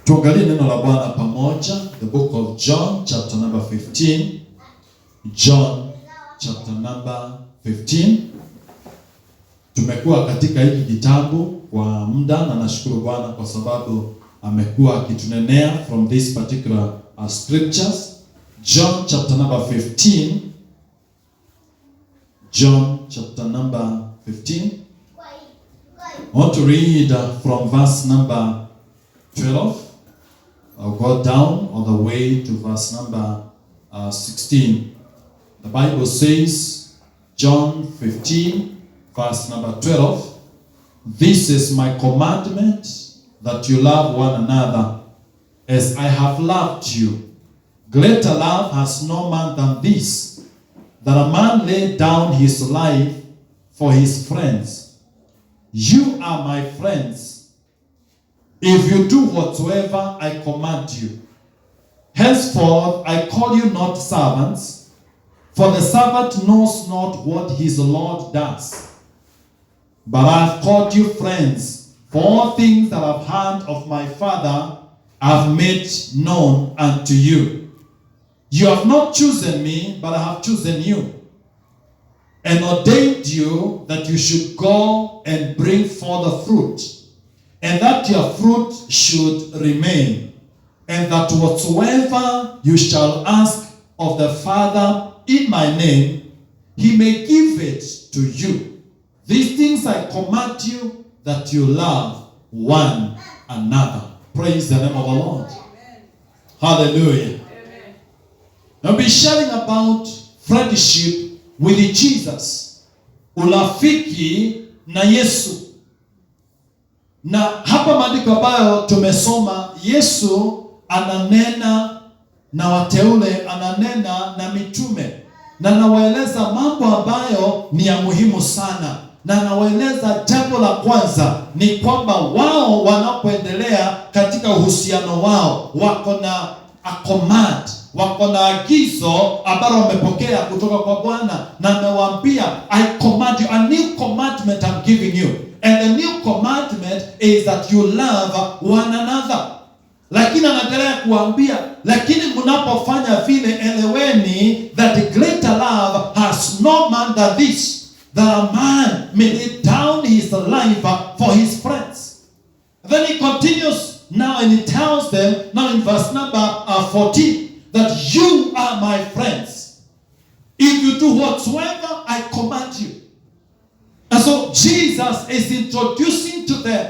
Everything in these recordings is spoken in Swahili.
Tuangalie neno la Bwana pamoja. The book of John chapter number 15. John chapter number 15. Tumekuwa katika hiki kitabu kwa muda na nashukuru Bwana kwa sababu amekuwa akitunenea from this particular scriptures. John chapter number 15. John chapter number 15. I want to read from verse number 12. I'll go down all the way to verse number 16. The Bible says, John 15, verse number 12, "This is my commandment, that you love one another, as I have loved you. Greater love has no man than this, that a man lay down his life for his friends. You are my friends, if you do whatsoever I command you. Henceforth I call you not servants, for the servant knows not what his Lord does. But I have called you friends, for all things that I've heard of my Father I have made known unto you. You have not chosen me, but I have chosen you, and ordained you that you should go and bring forth fruit, and that your fruit should remain, and that whatsoever you shall ask of the Father in my name, he may give it to you. These things I command you, that you love one another." Praise the name of the Lord. Amen. Hallelujah. Amen. I'll be sharing about friendship with Jesus, urafiki na Yesu. Na hapa maandiko ambayo tumesoma, Yesu ananena na wateule, ananena na mitume, na anawaeleza mambo ambayo ni ya muhimu sana. Na anawaeleza jambo la kwanza ni kwamba wao wanapoendelea katika uhusiano wao, wako na a command, wako na agizo ambalo wamepokea kutoka kwa Bwana, na amewaambia, I command you, a new commandment I'm giving you. And the new commandment is that you love one another. Lakini anaendelea kuambia, lakini mnapofanya vile, eleweni that greater love has no man than this, that a man may lay down his life for his friends. Then he continues now and he tells them, now in verse number 14, that you are my friends if you do whatsoever I command you. And so Jesus is introducing to them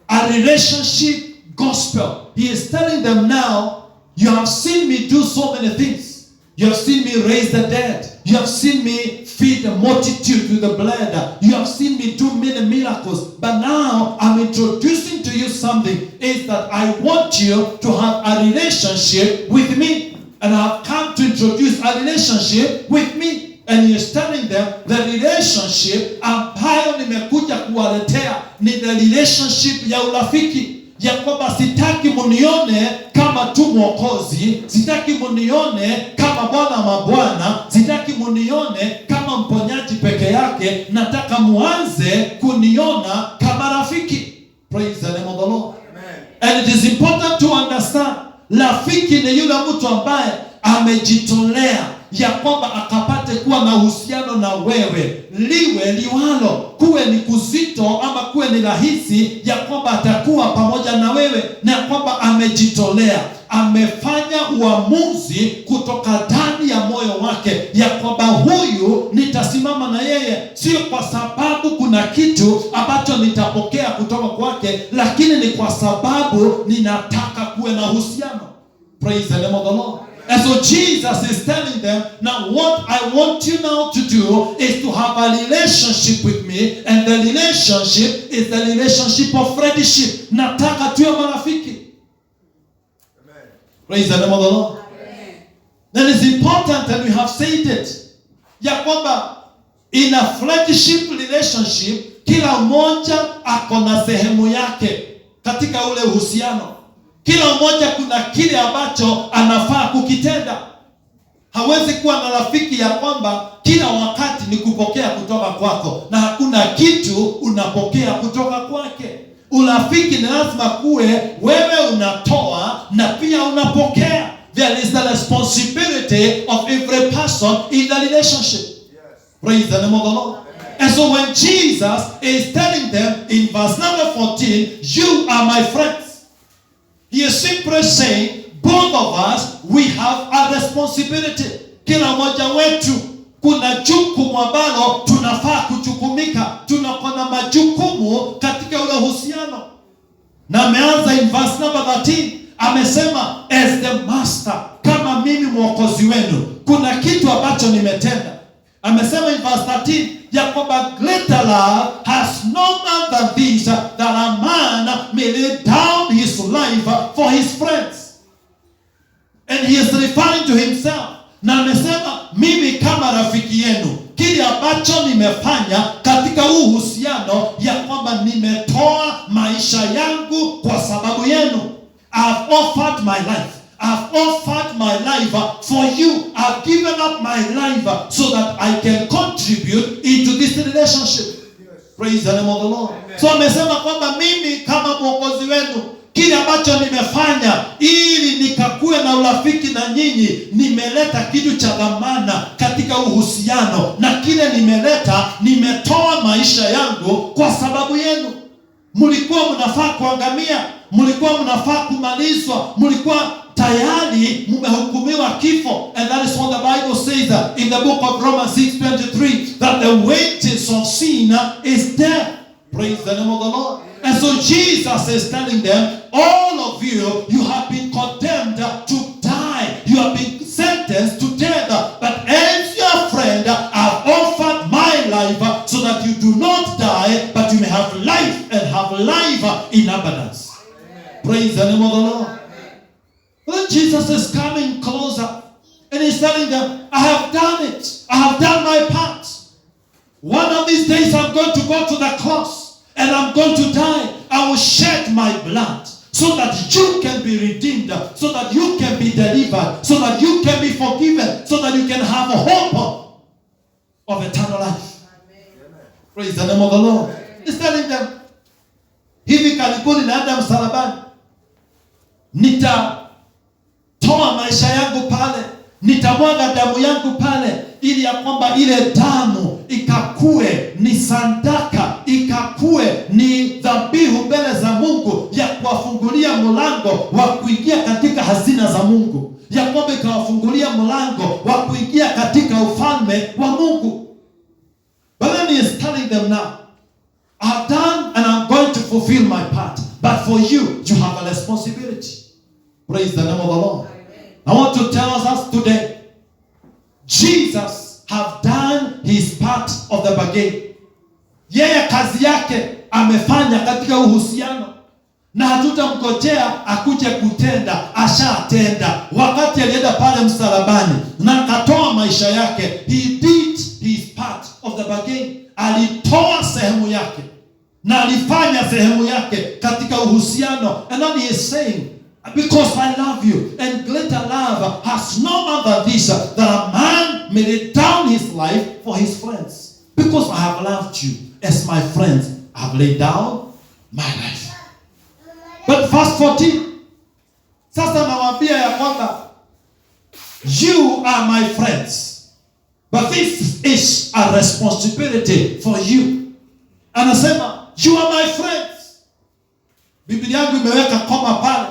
a relationship gospel. He is telling them now, you have seen me do so many things. You have seen me raise the dead. You have seen me feed the multitude with the blood. You have seen me do many miracles. But now I'm introducing to you something, is that I want you to have a relationship with me. And I have come to introduce a relationship with me. And he is telling them the relationship ambayo nimekuja kuwaletea ni the relationship ya urafiki. Ya kwamba sitaki munione kama tu mwokozi, sitaki munione kama bwana mabwana, sitaki munione kama mponyaji peke yake, nataka muanze kuniona kama rafiki. Praise the name of the Lord. Amen. And it is important to understand, rafiki ni yule mtu ambaye amejitolea ya kwamba akapate kuwa na uhusiano na wewe, liwe liwalo, kuwe ni kuzito ama kuwe ni rahisi, ya kwamba atakuwa pamoja na wewe, na kwamba amejitolea, amefanya uamuzi kutoka ndani ya moyo wake ya kwamba huyu nitasimama na yeye, sio kwa sababu kuna kitu ambacho nitapokea kutoka kwake, lakini ni kwa sababu ninataka kuwe na uhusiano. Praise the name of the Lord. And so Jesus is telling them, now what I want you now to do is to have a relationship with me, and the relationship is the relationship of friendship. Nataka tuwe marafiki. Amen. Praise the name of the Lord. Amen. Then it's important, and we have said it, ya kwamba in a friendship relationship, kila mmoja ako na sehemu yake katika ule uhusiano. Kila mmoja kuna kile ambacho anafaa kukitenda. Hawezi kuwa na rafiki ya kwamba kila wakati ni kupokea kutoka kwako na hakuna kitu unapokea kutoka kwake. Urafiki ni lazima kuwe wewe unatoa unapokea, there is the responsibility of every person in the relationship. Praise the name of the Lord. And so when Jesus is telling them in verse number 14, you are my friends, he is simply saying, both of us, we have a responsibility. Kila mmoja wetu kuna jukumu ambalo tunafaa kujukumika. Tunakuwa na majukumu katika ule uhusiano. Na ameanza in verse number 13, amesema as the master, kama mimi mwokozi wenu, kuna kitu ambacho nimetenda. Amesema in verse 13 ya kwamba greater love has no man than this, that a man may lay down his life for his friends. And he is referring to himself. Na amesema mimi kama rafiki yenu, kile ambacho nimefanya katika uhusiano ya kwamba nimetoa maisha yangu kwa sababu yenu. I've offered my life. I've offered my life for you. I've given up my life so that I can contribute into this relationship. Praise the name of the Lord. Amen. So amesema kwamba mimi kama mwokozi wenu, kile ambacho nimefanya ili nikakue na urafiki na nyinyi, nimeleta kitu cha dhamana katika uhusiano, na kile nimeleta, nimetoa maisha yangu kwa sababu yenu. Mlikuwa mnafaa kuangamia, mlikuwa mnafaa kumalizwa, mlikuwa tayari mmehukumiwa kifo. And that is what the Bible says in the book of Romans 6:23, that the wages of sin is death. Praise the name of the Lord. And so Jesus is telling them, all of you, you have been condemned to die. You have been sentenced to death. But as your friend, I've offered my life so that you do not die, but you may have life and have life in abundance. Amen. Praise the name of the Lord. Then Jesus is coming closer and he's telling them, I have done it. I have done my part. One of these days I'm going to go to the cross and I'm going to die. I will shed my blood so that you can be redeemed, so that you can be delivered, so that you can be forgiven, so that you can have a hope of eternal life. Amen. Praise the name of the Lord. He's telling them, hivi karibuni naenda msalabani, nitatoa maisha yangu pale, nitamwaga damu yangu pale, ili ya kwamba ile damu ikakue ni sadaka, ikakue ni dhabihu mbele za Mungu, ya kuwafungulia mlango wa kuingia katika hazina za Mungu, ya kwamba ikawafungulia mlango wa kuingia katika ufalme wa Mungu. But then he is telling them now, I've done and I'm going to fulfill my part, but for you, you have a responsibility. Praise the name of the Lord. I want to tell us today, Jesus have done his part of the bargain. Yeye kazi yake amefanya katika uhusiano, na hatutamngojea akuje kutenda, ashatenda. Wakati alienda pale msalabani na akatoa maisha yake, he did his part of the bargain. Alitoa sehemu yake na alifanya sehemu yake katika uhusiano. And then he is saying, because I love you, and greater love has no man than this, that a man may lay down his life for his friends. Because I have loved you as my friends, I have laid down my life. But verse 14, sasa nawaambia ya kwamba you are my friends, but this is a responsibility for you. Anasema you are my friends. Biblia yangu imeweka koma pale.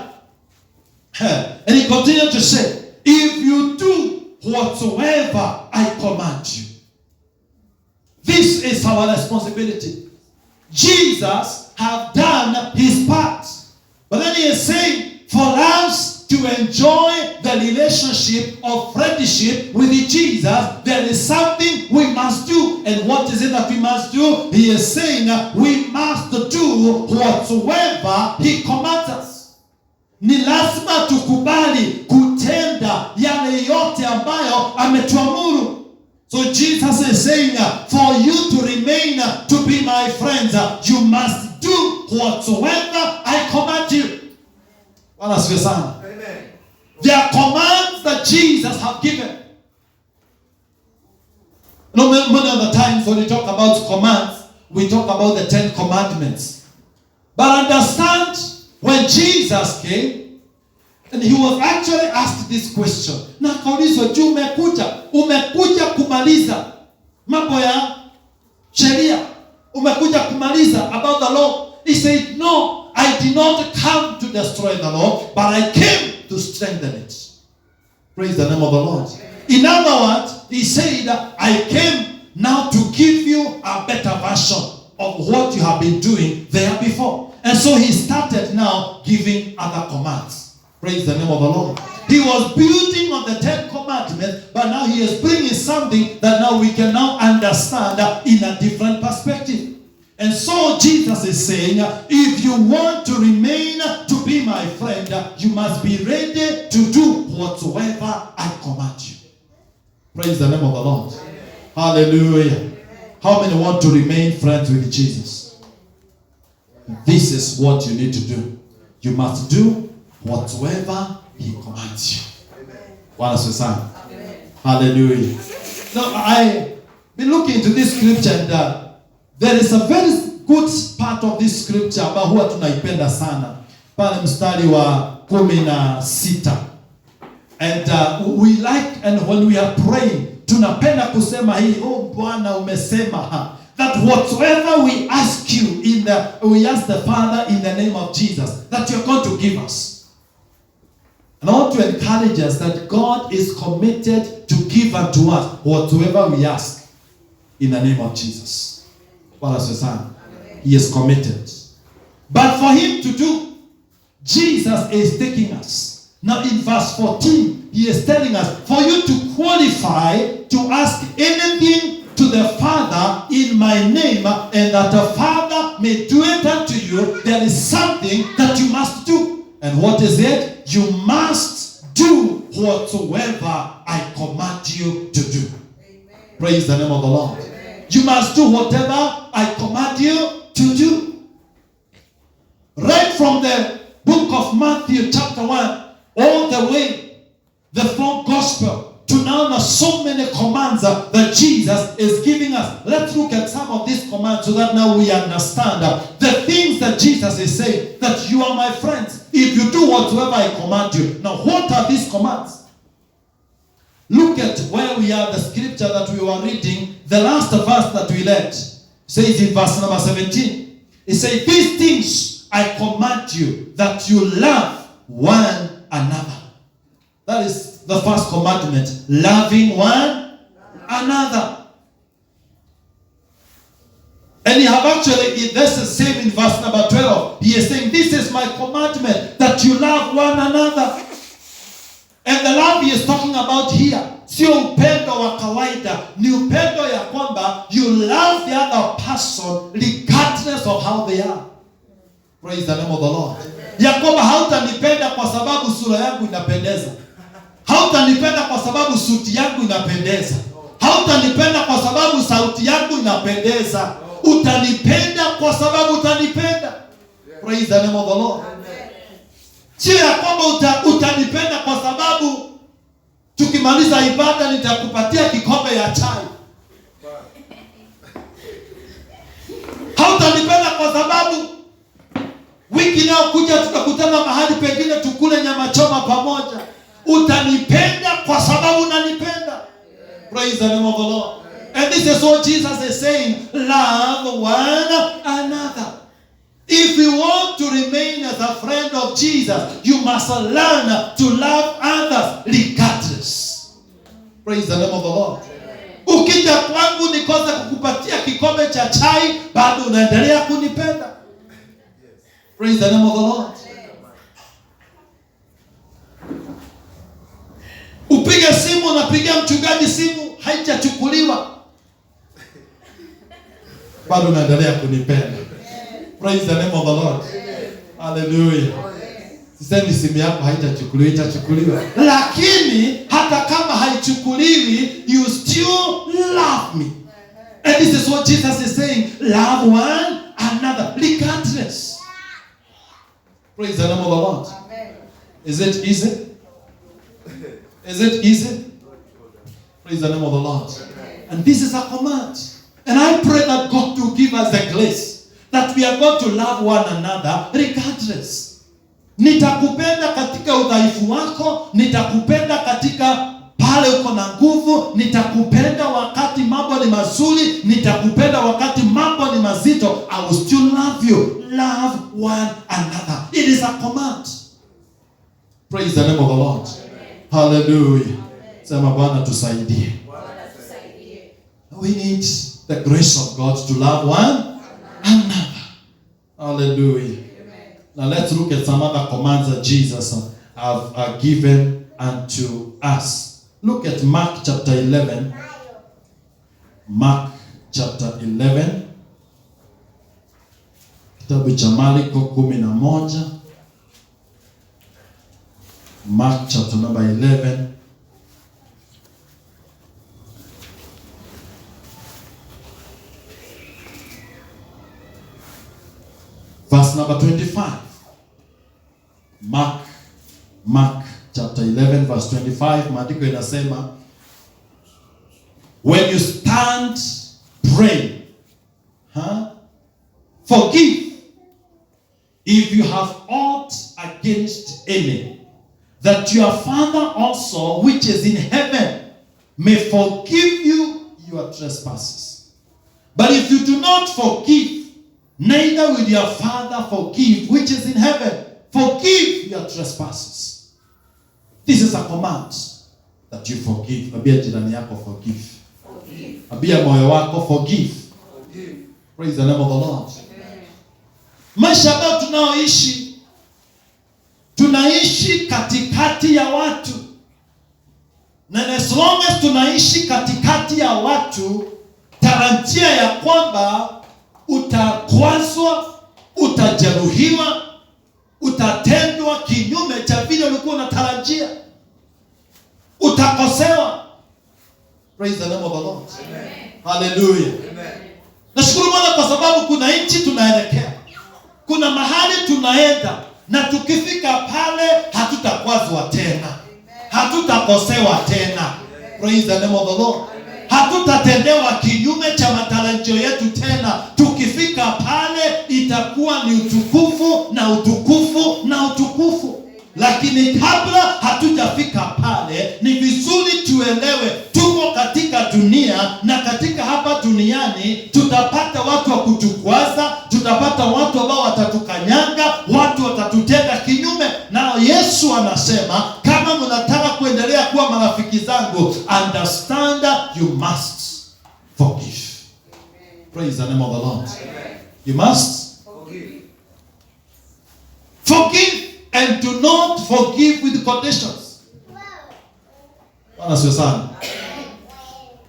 And he continued to say, if you do whatsoever I command you. This is our responsibility. Jesus have done his part. But then he is saying, for us to enjoy the relationship of friendship with Jesus, there is something we must do. And what is it that we must do? He is saying, we must do whatsoever he commands us. Ni lazima tukubali kutenda yale yote ambayo ametuamuru. So Jesus is saying, for you to remain to be my friends, you must do whatsoever I command you. Amen. There are commands that Jesus have given. No, many of the times when we talk about commands, we talk about the 10 commandments. But understand, when Jesus came, And he was actually asked this question. Na akaulizwa, je, umekuja kumaliza mambo ya sheria? Umekuja kumaliza about the law? He said, no, I did not come to destroy the law, but I came to strengthen it. Praise the name of the Lord. In other words, he said, I came now to give you a better version of what you have been doing there before. And so he started now giving other commands. Praise the name of the Lord. He was building on the 10 commandments, but now he is bringing something that now we can now understand in a different perspective. And so Jesus is saying, if you want to remain to be my friend, you must be ready to do whatsoever I command you. Praise the name of the Lord. Hallelujah. How many want to remain friends with Jesus? This is what you need to do. You must do whatsoever he commands you. Bwana asifiwe sana. Hallelujah. Now I been looking into this scripture, and there is a very good part of this scripture ambayo huwa tunaipenda sana. Pale mstari wa 16. And we like, and when we are praying, tunapenda kusema hii, oh Bwana umesema that whatsoever we ask you we ask the Father in the name of Jesus, that you're going to give us. And I want to encourage us that God is committed to give unto us whatsoever we ask in the name of Jesus. What else is that? He is committed. But for him to do, Jesus is taking us. Now in verse 14, he is telling us, for you to qualify to ask anything to the Father in my name, and that the Father may do it unto you, there is something that you must do. And what is it? You must do whatsoever I command you to do. Amen. Praise the name of the Lord. Amen. You must do whatever I command you to do. Right from the book of Matthew chapter 1 all the way, the full gospel, to now so many commands that Jesus is giving us. Let's look at some of these commands so that now we understand the things that Jesus is saying, that you are my friends if you do whatsoever I command you. Now, what are these commands? Look at where we are, the scripture that we were reading, the last verse that we read. Says in verse number 17, it says, these things I command you, that you love one another. That is the first commandment, loving one another. And you have actually, that's the same in verse number 12. He is saying, this is my commandment, that you love one another. And the love he is talking about here, sio upendo wa kawaida, ni upendo ya kwamba you love the other person regardless of how they are. Praise the name of the Lord. Ya kwamba hautanipenda kwa sababu sura yangu inapendeza. Hautanipenda kwa sababu suti yangu inapendeza. Hautanipenda kwa sababu sauti yangu inapendeza. Utanipenda kwa sababu utanipenda. Praise the name of the Lord. Sio ya kwamba utanipenda kwa sababu tukimaliza ibada nitakupatia kikombe ya chai. Hautanipenda kwa sababu wiki inayokuja tutakutana mahali pengine tukule nyama choma pamoja. Utanipenda kwa sababu unanipenda. Praise the name of the Lord. And this is what Jesus is saying. Love one another. If you want to remain as a friend of Jesus, you must learn to love others regardless. Praise the name of the Lord. Ukija kwangu nikose kukupatia kikombe cha chai, bado unaendelea kunipenda. Praise the name of the Lord. Upige simu, unapigia mchungaji simu, haijachukuliwa, bado unaendelea kunipenda. Praise the name of the Lord. Hallelujah. Sisemi simu yako haijachukuliwa, itachukuliwa. Lakini hata kama haichukuliwi, you still love me. And this is what Jesus is saying. Love one another regardless. Praise the name of the Lord. Is it easy? Is it easy? Praise the name of the Lord. And this is a command. And I pray that God will give us the grace that we are going to love one another regardless. Nitakupenda katika udhaifu wako, nitakupenda katika pale uko na nguvu, nitakupenda wakati mambo ni mazuri, nitakupenda wakati mambo ni mazito. I will still love you. Love one another. It is a command. Praise the name of the Lord. Amen. Hallelujah. Sema Bwana tusaidie. We need the grace of God to love one another. Hallelujah. Amen. Now let's look at some other commands that Jesus have given unto us. Look at Mark chapter 11. Mark chapter 11. Kitabu cha Marko 11. Mark chapter number 11. Verse number 25. Mark chapter 11 verse 25. Maandiko inasema, when you stand praying, forgive if you have aught against any, that your Father also which is in heaven may forgive you your trespasses. But if you do not forgive, neither will your Father forgive which is in heaven. Forgive your trespasses. This is a command that you forgive. Abia jirani yako forgive. Abia moyo wako forgive. Praise the name of the Lord. Amen. Maisha ambayo tunaishi katikati ya watu. Na as long as tunaishi katikati ya watu, tarajia ya kwamba utakwazwa, utajeruhiwa, utatendwa kinyume cha vile ulikuwa unatarajia. Utakosewa. Praise the name of the Lord. Amen. Hallelujah. Amen. Nashukuru Bwana kwa sababu kuna nchi tunaelekea. Kuna mahali tunaenda na tukifika pale hatutakwazwa tena. Hatutakosewa tena. Praise the name of the Lord. Hatutatendewa kinyume cha matarajio yetu tena. Tukifika pale itakuwa ni utukufu na utukufu na utukufu. Lakini kabla hatujafika pale, ni vizuri tuelewe tuko katika dunia, na katika hapa duniani tutapata watu wa kutukwaza, tutapata watu ambao watatukanyanga, watu watatutenda kinyume. Na Yesu anasema, kama mnataka kuendelea kuwa marafiki zangu, understand you must forgive. Praise the name of the Lord. Amen. You must forgive. And do not forgive with conditions. Bwana sio sana.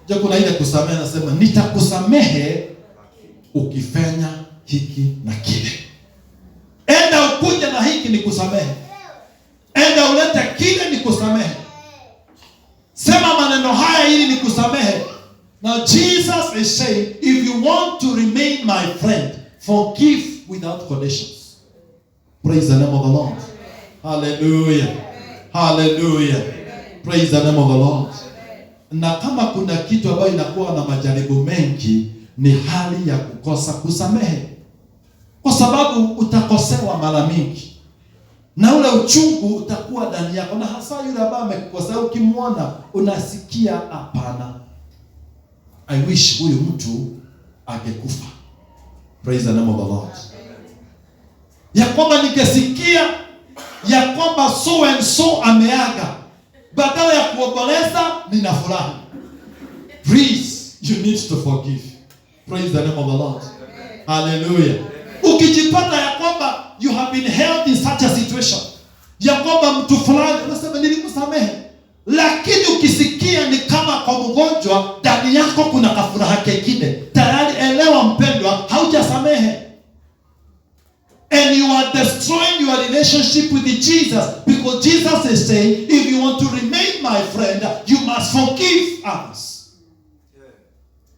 Je, kuna ile kusamehe, nasema nitakusamehe ukifanya hiki na kile. Enda ukuje na hiki ni kusamehe. Enda ulete kile ni kusamehe. Sema maneno haya ili ni kusamehe. Now Jesus is saying, if you want to remain my friend, forgive without conditions. Praise the name of the Lord. Hallelujah. Hallelujah. Praise the name of the Lord. Na kama kuna kitu ambayo inakuwa na majaribu mengi, ni hali ya kukosa kusamehe. Kwa sababu utakosewa mara mingi, na ule uchungu utakuwa ndani yako, na hasa yule ambaye amekukosea, ukimwona unasikia hapana, I wish huyu mtu angekufa. Praise the name of the Lord. Ya kwamba nikesikia ya kwamba so and so ameaga, badala ya kuomboleza ninafurahi. Please, you need to forgive. Praise the name of the Lord. Hallelujah. Ukijipata ya kwamba you have been held in such a situation, ya kwamba mtu fulani unasema nilimsamehe, lakini ukisikia ni kama kwa mgonjwa, ndani yako kuna kafuraha kingine, tayari elewa mpendwa, haujasamehe. And you are destroying your relationship with Jesus, because Jesus is saying, if you want to remain my friend, you must forgive others. Yeah.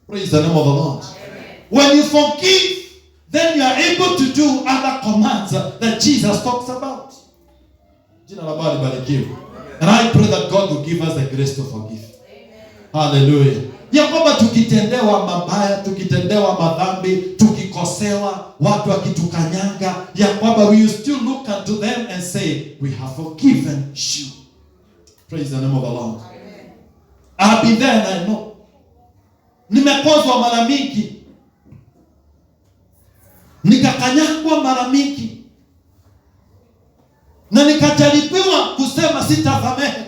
Praise the name of the Lord. Amen. When you forgive, then you are able to do other commands that Jesus talks about. And I pray that God will give us the grace to forgive. Amen. Hallelujah. Ya kwamba tukitendewa mabaya, tukitendewa madhambi, tukikosewa, watu wakitukanyanga, ya kwamba we still look unto them and say, we have forgiven you. Praise the name of the Lord. Amen. I've been there and I know. Nimekozwa mara mingi, nikakanyagwa mara mingi, na nikajaribiwa kusema sitasamehe,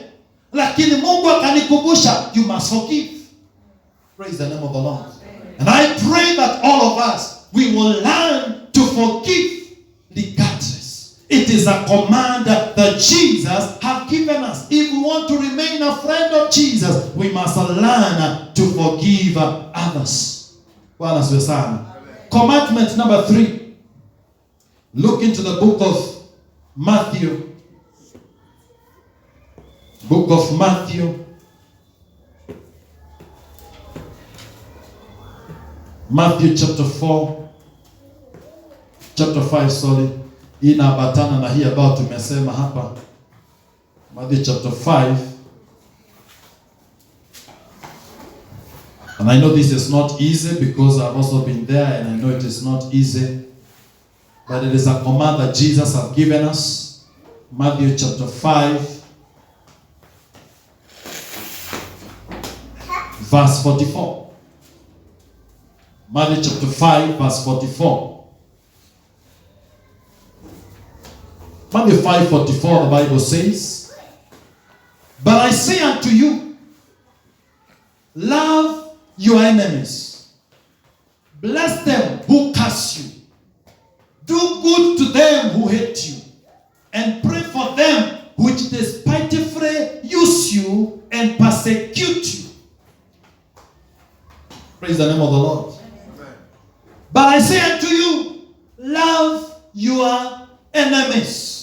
lakini Mungu akanikumbusha, you must forgive. Praise the name of the Lord. And I pray that all of us, we will learn to forgive regardless. It is a command that Jesus has given us. If we want to remain a friend of Jesus, we must learn to forgive others. Bwana asifiwe sana. Commandment number 3. Look into the book of Matthew. Book of Matthew. Matthew chapter 4. Chapter 5, sorry. Inabatana na hii ambao tumesema hapa. Matthew chapter 5. And I know this is not easy because I've also been there and I know it is not easy. But it is a command that Jesus has given us. Matthew chapter 5. Verse 44. Matthew chapter 5 verse 44. Matthew 5:44, the Bible says, but I say unto you, love your enemies, bless them who curse you, do good to them who hate you, and pray for them which despitefully use you and persecute you. Praise the name of the Lord. Amen. But I say unto you, love your enemies.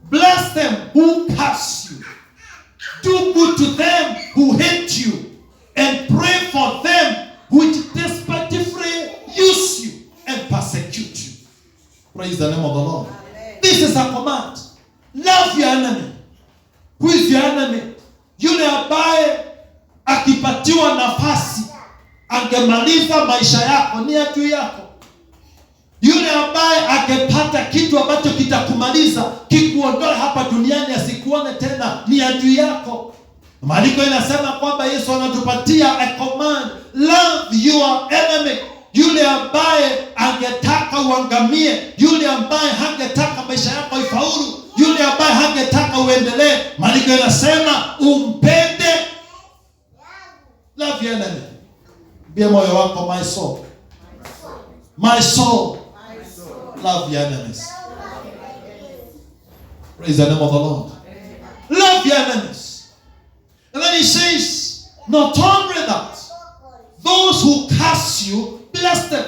Bless them who curse you. Do good to them who hate you. And pray for them which despitefully use you and persecute you. Praise the name of the Lord. Amen. This is a command. Love your enemy. Who is your enemy? Yule ambaye akipatiwa nafasi angemaliza maisha yako ni adui yako. Yule ambaye akipata kitu ambacho kitakumaliza, kikuondoe hapa duniani, asikuone tena, ni adui yako. Maandiko inasema kwamba Yesu anatupatia a command, love your enemy. Yule ambaye angetaka uangamie, yule ambaye hangetaka maisha yako ifaulu, yule ambaye hangetaka uendelee, maandiko inasema umpende. Love your enemy. Bia moyo wako, my soul. My soul. Love your enemies. Praise the name of the Lord. Love your enemies. And then he says, not only that, those who curse you, bless them.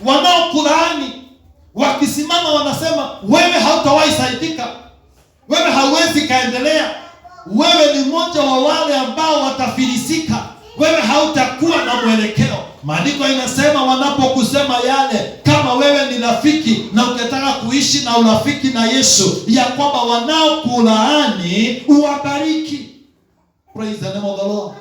Wanaokulaani wakisimama wanasema wewe hautawahi saidika, wewe hauwezi kaendelea, wewe ni mmoja wa wale ambao watafilisika, wewe hautakuwa na mwelekeo. Maandiko inasema wanapokusema yale, kama wewe ni rafiki na ukitaka kuishi na urafiki na Yesu, ya kwamba wanaokulaani uwabariki. Praise the name of the Lord.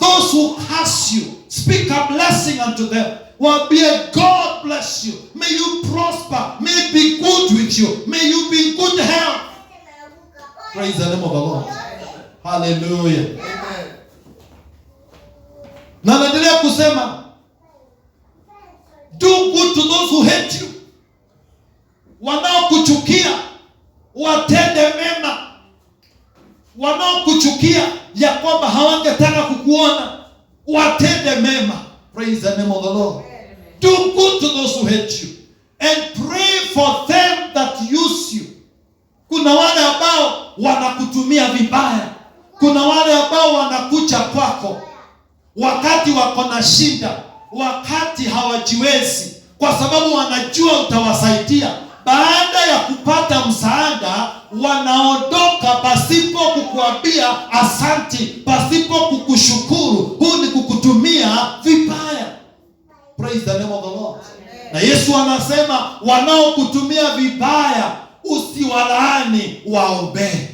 Those who curse you, speak a blessing unto them. Waambie, God bless you. May you prosper. May it be good with you. May you be in good health. Praise the name of the Lord. Hallelujah. Amen. Na naendelea kusema, do good to those who hate you. Wanaokuchukia watende mema. Wanaokuchukia ya kwamba hawangetaka kukuona, watende mema. Praise the name of the Lord. Do good to those who hate you and pray for them that use you. Kuna wale ambao wanakutumia vibaya. Kuna wale ambao wanakuja kwako wakati wako na shida, wakati hawajiwezi, kwa sababu wanajua utawasaidia. Baada ya kupata msaada, wanaondoka pasipo kukuambia asanti, pasipo kukushukuru. Huu ni kukutumia vibaya. Praise the name of the Lord. Amen. Na Yesu anasema wanaokutumia vibaya usiwalaani, waombee.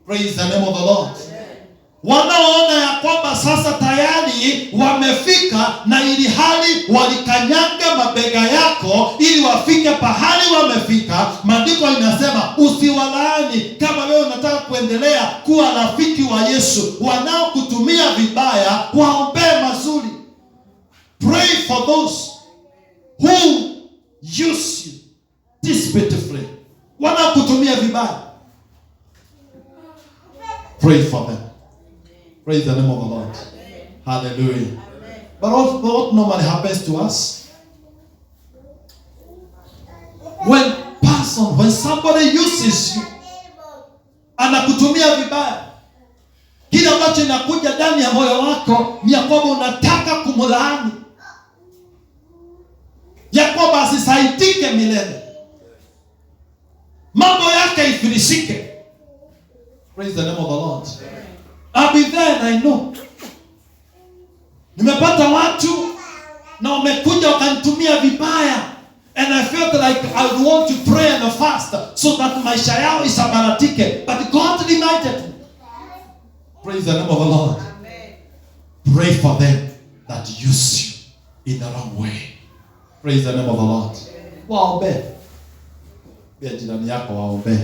Praise the name of the Lord. Amen. wanaoona ya kwamba sasa tayari wamefika, na ili hali walikanyanga mabega yako ili wafike pahali wamefika. Maandiko inasema usiwalaani. Kama wewe unataka kuendelea kuwa rafiki wa Yesu, wanaokutumia vibaya waombee mazuri. Pray for those who use you despitefully, wanaokutumia vibaya. Pray for them. Praise the name of the Lord. Hallelujah. Amen. But what normally happens to us when somebody uses you, anakutumia vibaya, kile ambacho inakuja ndani ya moyo wako ni ya kwamba unataka kumlaani, ya kwamba asisaidike milele, mambo yake ifilisike. Praise the name of the Lord. I'll be there and I know. Nimepata watu na wamekuja wakanitumia vibaya, and I felt like I would want to pray and fast so that maisha yao isabaratike, but God reminded me. Praise the name of the Lord. Amen. Pray for them that use you in the wrong way. Praise the name of the Lord. Waombe. Bia jirani yako waombe.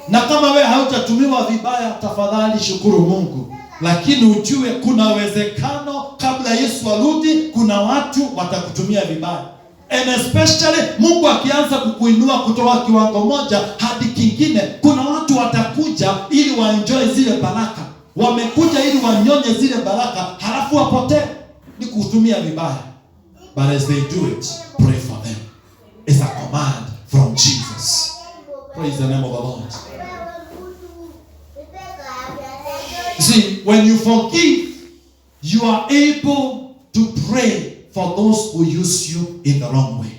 Na kama wewe hautatumiwa vibaya, tafadhali shukuru Mungu. Lakini ujue kuna uwezekano kabla Yesu arudi, kuna watu watakutumia vibaya. And especially Mungu akianza kukuinua kutoka kiwango moja hadi kingine, kuna watu watakuja ili waenjoy zile baraka. Wamekuja ili wanyonye zile baraka, halafu wapotee. Ni kutumia vibaya. But as they do it, pray for them. It's a command from Jesus. Praise the name of the Lord. See, when you forgive, you are able to pray for those who use you in the wrong way.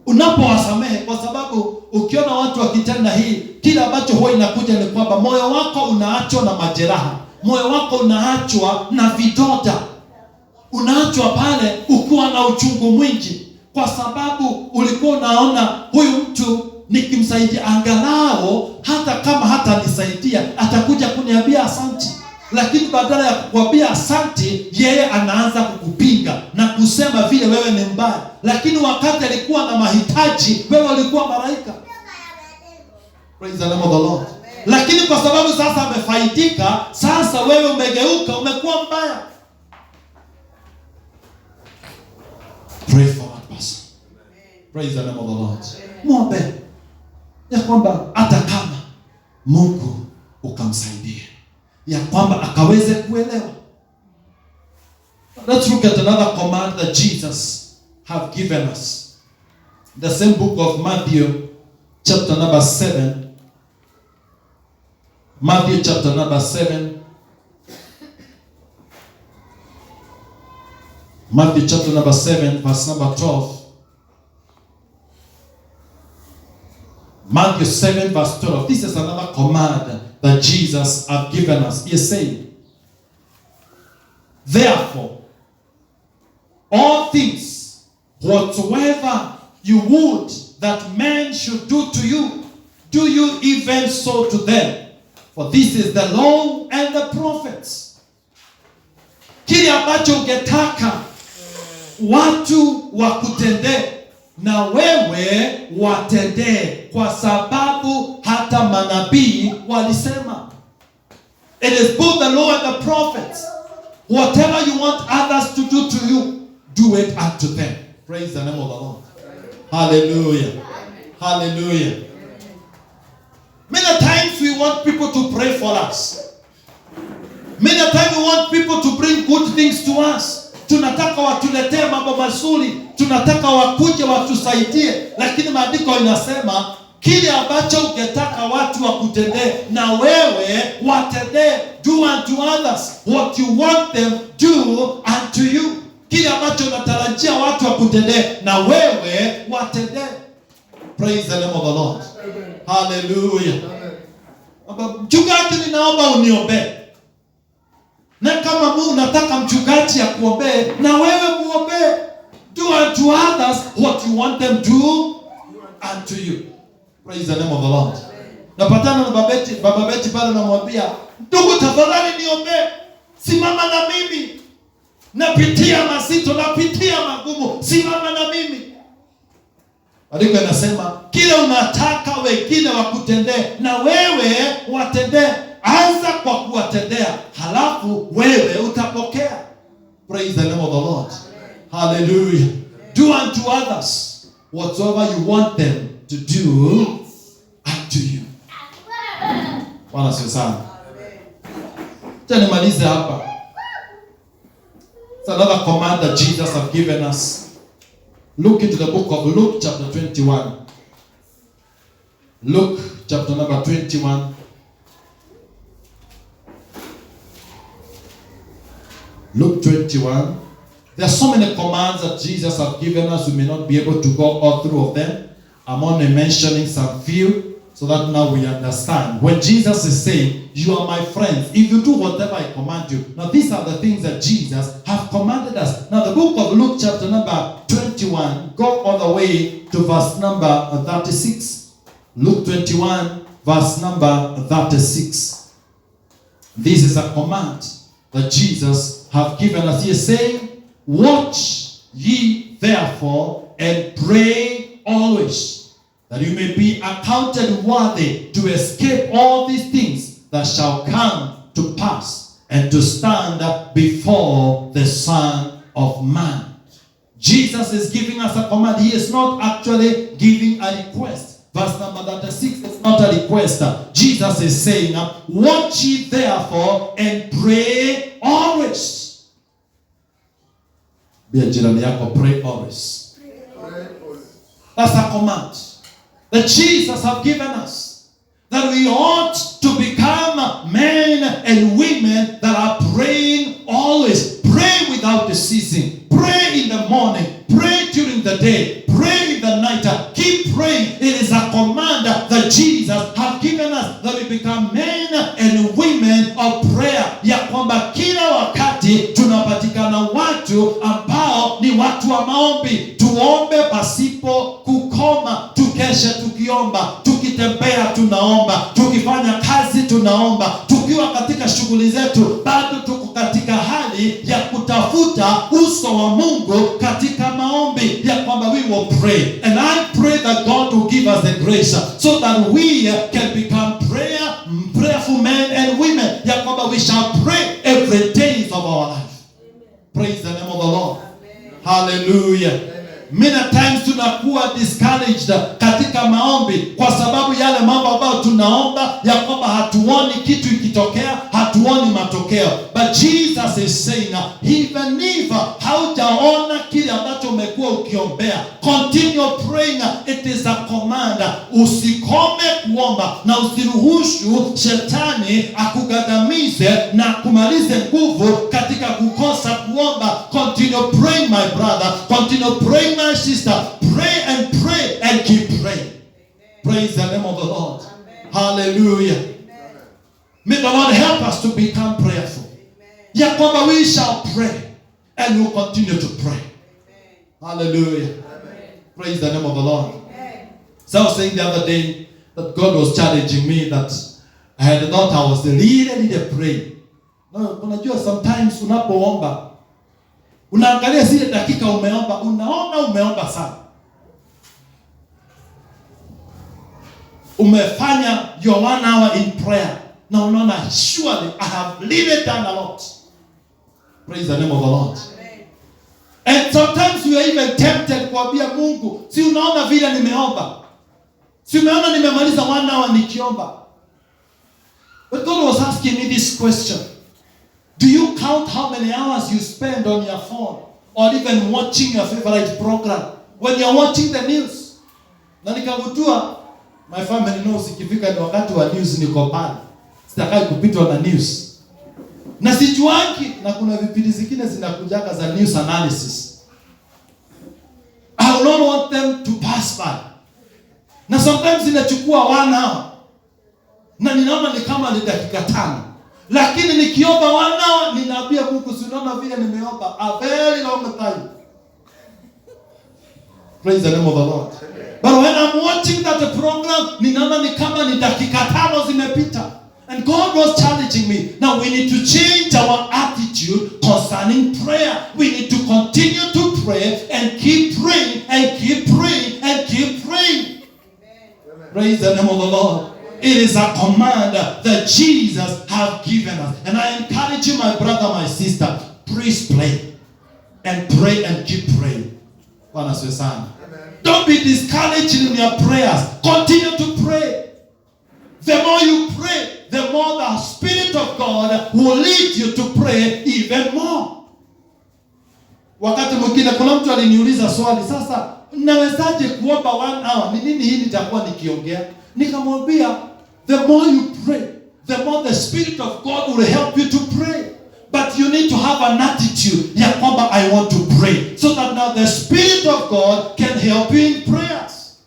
Unapowasamehe, kwa sababu ukiona watu wakitenda hii, kila ambacho huwa inakuja ni kwamba moyo wako unaachwa na majeraha, moyo wako unaachwa na vidonda, unaachwa pale ukiwa na uchungu mwingi, kwa sababu ulikuwa unaona huyu mtu nikimsaidia angalau, hata kama hata nisaidia atakuja kuniambia asante. Lakini badala ya kukwambia asante, yeye anaanza kukupinga na kusema vile wewe ni mbaya. Lakini wakati alikuwa na mahitaji, wewe ulikuwa malaika. Praise the name of the Lord. Lakini kwa sababu sasa amefaidika, sasa wewe umegeuka, umekuwa mbaya. Pray for that person. Praise the name of the Lord. Muombe ya kwamba hata kama Mungu ukamsaidia, ya kwamba akaweze kuelewa. Let's look at another command that Jesus have given us. The same book of Matthew, chapter number 7. Matthew chapter number 7. Matthew chapter number 7, verse number 12. Matthew 7 verse 12. This is another command that Jesus have given us. He is saying, therefore, all things whatsoever you would that men should do to you, do you even so to them. For this is the law and the prophets. Kile ambacho ungetaka watu wakutendee, na wewe watendee, kwa sababu hata manabii walisema. It is both the law and the prophets. Whatever you want others to do to you, do it unto them. Praise the name of the Lord. Hallelujah. Hallelujah. Many times we want people to pray for us. Many times we want people to bring good things to us. Tunataka watuletee mambo mazuri, tunataka wakuje watusaidie, lakini maandiko inasema kile ambacho ungetaka watu wakutendee, na wewe watendee. Do unto others what you want them do unto you. Kile ambacho unatarajia watu wakutendee, na wewe watendee. Praise the name of the Lord. Amen. Hallelujah. Amen. Mchungaji, ninaomba uniombee. Na kama Mungu unataka mchungaji ya kuombee, na wewe muombee. Do unto others what you want them to do unto you. Praise the name of the Lord. Napatana na baba Beti pale, namwambia, ndugu tafadhali niombe, simama na mimi. Napitia mazito, napitia magumu, simama na mimi. Andiko linasema kile unataka wengine wakutendee, na wewe watendee. Anza kwa kuwatendea, halafu wewe utapokea. Praise the name of the Lord. Hallelujah. Do unto others whatsoever you want them to do unto you. Bwana asifiwe sana. Tena nimalize hapa. It's another command that Jesus has given us. Look into the book of Luke chapter 21. Luke chapter number 21. Luke 21. There are so many commands that Jesus has given us. We may not be able to go all through of them. I'm only mentioning some few so that now we understand. When Jesus is saying, you are my friends if you do whatever I command you. Now these are the things that Jesus have commanded us. Now the book of Luke chapter number 21, go all the way to verse number 36. Luke 21 verse number 36. This is a command that Jesus have given us. He is saying, watch ye therefore and pray always, that you may be accounted worthy to escape all these things that shall come to pass, and to stand before the Son of Man. Jesus is giving us a command. He is not actually giving a request. Verse number 36 is not a request. Jesus is saying, watch ye therefore and pray always. Be a jirani yako, pray always. That's a command that Jesus have given us, that we ought to become men and women that are praying always. Pray without ceasing. Pray in the morning. Pray during the day. Pray in the night. Keep praying. It is a command that Jesus have given us, that we become men and women of prayer. Ya kwamba kila wakati tunapatikana watu ambao ni watu wa maombi. Tuombe pasipo kukoma. Tukeshe tukiomba. Tukitembea tunaomba. Tukifanya kazi tunaomba. Tukiwa katika shughuli zetu bado tuko katika hali ya kutafuta uso wa Mungu katika maombi, ya kwamba we will pray. And I pray that God will give us the grace so that we can become prayerful men and women, ya kwamba we shall pray every day of our life. Praise the name of the Lord. Hallelujah. Many times tunakuwa discouraged katika maombi kwa sababu yale mambo ambayo tunaomba ya kwamba hatuoni kitu ikitokea, hatuoni matokeo. But Jesus is saying, even if haujaona kile ambacho umekuwa ukiombea, continue praying. It is a command. Usikome kuomba na usiruhusu shetani akugandamize na kumalize nguvu katika kukosa kuomba. Continue praying, my brother. Continue praying, my sister. Pray and keep praying. Praise the name of the Lord. Amen. Hallelujah. Amen. May the Lord help us to become prayerful. Ya kwamba we shall pray and we'll continue to pray. Amen. Hallelujah. Amen. Praise the name of the Lord. Amen. So I was saying the other day that God was challenging me, that I had thought I was really praying. No, unajua sometimes unapoomba unaangalia zile dakika umeomba, unaona umeomba sana. Umefanya your 1 hour in prayer. Na unaona, surely I have really done a lot. Praise the name of the Lord. Amen. And sometimes we are even tempted kuambia Mungu, si unaona vile nimeomba. Si umeona nimemaliza 1 hour nikiomba. But God was asking me this question. Do you count how many hours you spend on your phone or even watching your favorite program when you're watching the news? Na nikagutua, my family knows ikifika ni wakati wa news niko pale. Sitakai kupitwa na news. Na sijuangi, na kuna vipindi zingine zinakujaga za news analysis. I will not want them to pass by. Na sometimes inachukua 1 hour. Na ninaona ni kama ni dakika 5. Lakini nikiomba 1 hour, ninaambia Mungu, si unaona vile nimeomba a very long time. Praise the name of the Lord. But when I'm watching that program, ninaona ni kama ni dakika 5 zimepita. And God was challenging me. Now we need to change our attitude concerning prayer. We need to continue to pray and keep praying and keep praying and keep praying. Amen. Praise the name of the Lord. It is a command that Jesus has given us. And I encourage you, my brother, my sister, please pray and pray and keep praying. Don't be discouraged in your prayers. Continue to pray. The more you pray, the more the Spirit of God will lead you to pray even more. Wakati mwingine kuna mtu aliniuliza swali, sasa nawezaje kuomba 1 hour? Ni nini hii nitakuwa nikiongea? Nikamwambia, the more you pray, the more the Spirit of God will help you to pray. But you need to have an attitude, ya kwamba I want to pray, so that now the Spirit of God can help you in prayers.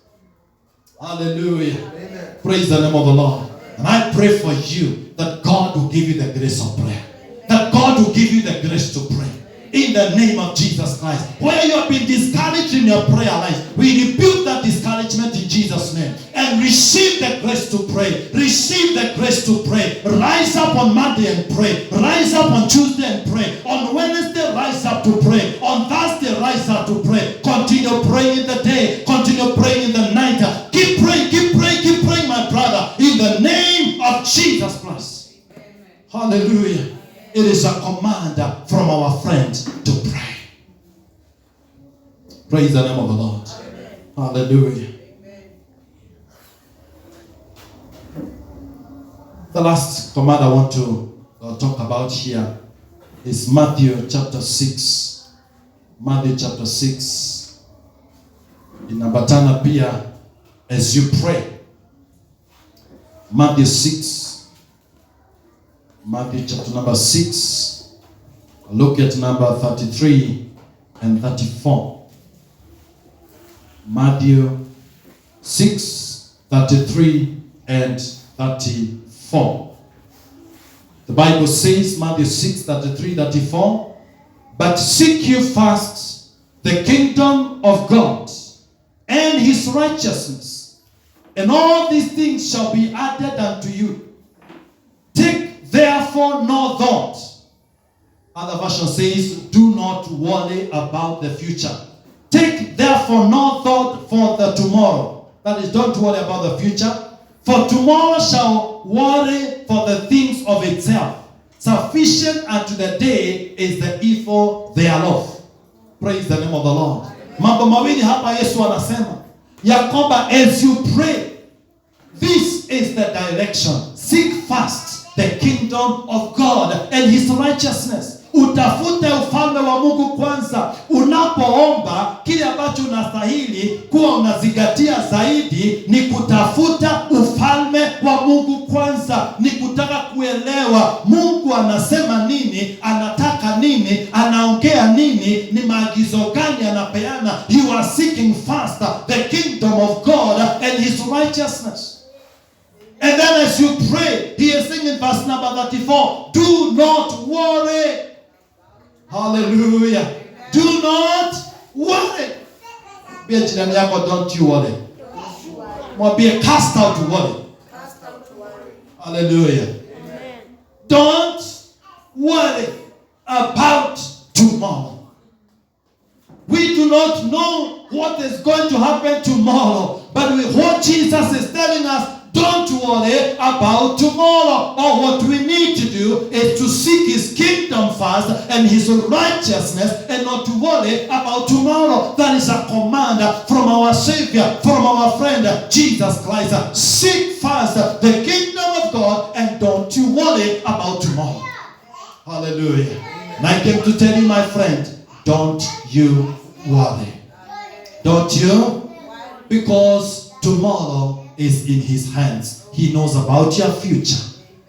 Hallelujah. Amen. Praise the name of the Lord. And I pray for you that God will give you the grace of prayer. That God will give you the grace to pray. In the name of Jesus Christ. Where you have been discouraged in your prayer life, we rebuke that discouragement in Jesus' name. And receive the grace to pray. Receive the grace to pray. Rise up on Monday and pray. Rise up on Tuesday and pray. On Wednesday, rise up to pray. On Thursday, rise up to pray. Continue praying in the day. Continue praying in the night. Keep praying, keep praying, keep praying, my brother. In the name of Jesus Christ. Amen. Hallelujah. It is a command from our friend to pray. Praise the name of the Lord. Amen. Hallelujah. Amen. The last command I want to talk about here is Matthew chapter 6. Matthew chapter 6. Inabatana pia as you pray. Matthew 6. Matthew chapter number 6. Look at number 33 and 34. Matthew 6, 33 and 34. The Bible says, Matthew 6, 33, 34, but seek you first the kingdom of God and his righteousness, and all these things shall be added unto you. Take therefore no thought. Other version says, do not worry about the future. Take therefore no thought for the tomorrow. That is, don't worry about the future. For tomorrow shall worry for the things of itself. Sufficient unto the day is the evil thereof. Praise the name of the Lord. Mambo mawili hapa Yesu anasema ya kwamba as you pray, this is the direction. Seek first the kingdom of God and his righteousness. Utafute ufalme wa Mungu kwanza. Unapoomba, kile ambacho unastahili kuwa unazingatia zaidi ni kutafuta ufalme wa Mungu kwanza. Ni kutaka kuelewa Mungu anasema nini, anataka nini, anaongea nini, ni maagizo gani anapeana. You are seeking first the kingdom of God and his righteousness. And then as you pray, he is saying in verse number 34, do not worry. Hallelujah. Amen. Do not worry. Be jirani yako, don't you worry. Mwambie cast out worry. Cast out worry. Hallelujah. Amen. Don't worry about tomorrow. We do not know what is going to happen tomorrow, but what Jesus is telling us, don't worry about tomorrow. Or what we need to do is to seek his kingdom first and his righteousness, and not to worry about tomorrow. That is a command from our Savior, from our friend Jesus Christ. Seek first the kingdom of God and don't you worry about tomorrow. Hallelujah. And I came to tell you, my friend, don't you worry. Don't you? Because tomorrow is in his hands. He knows about your future.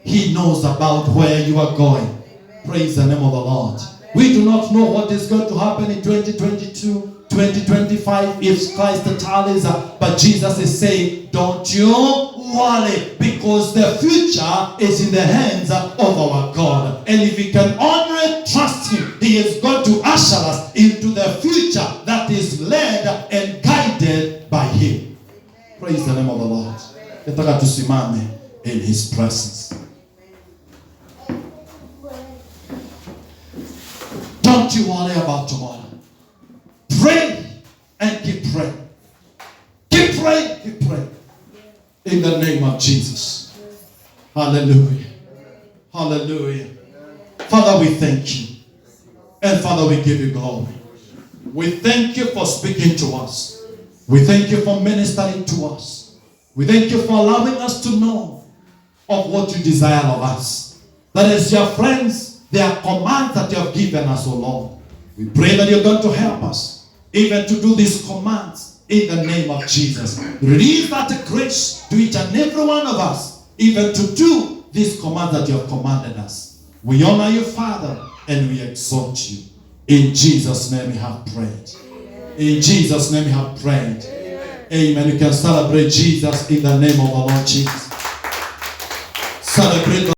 He knows about where you are going. Praise the name of the Lord. We do not know what is going to happen in 2022, 2025 if Christ tarries. But Jesus is saying, don't you worry, because the future is in the hands of our God. And if we can only trust him, he is going to usher us into the future that is led and guided Praise the name of the Lord. Nataka tusimame in his presence. Don't you worry about tomorrow. Pray and keep praying. Keep praying, keep praying. In the name of Jesus. Hallelujah. Hallelujah. Father, we thank you. And Father, we give you glory. We thank you for speaking to us. We thank you for ministering to us. We thank you for allowing us to know of what you desire of us. That is your friends, their commands that you have given us, O Lord. We pray that you're going to help us even to do these commands in the name of Jesus. Release that grace to each and every one of us even to do these commands that you have commanded us. We honor you, Father, and we exalt you. In Jesus' name we have prayed. In Jesus' name we have prayed. Amen. You can celebrate Jesus in the name of the Lord Jesus. Celebrate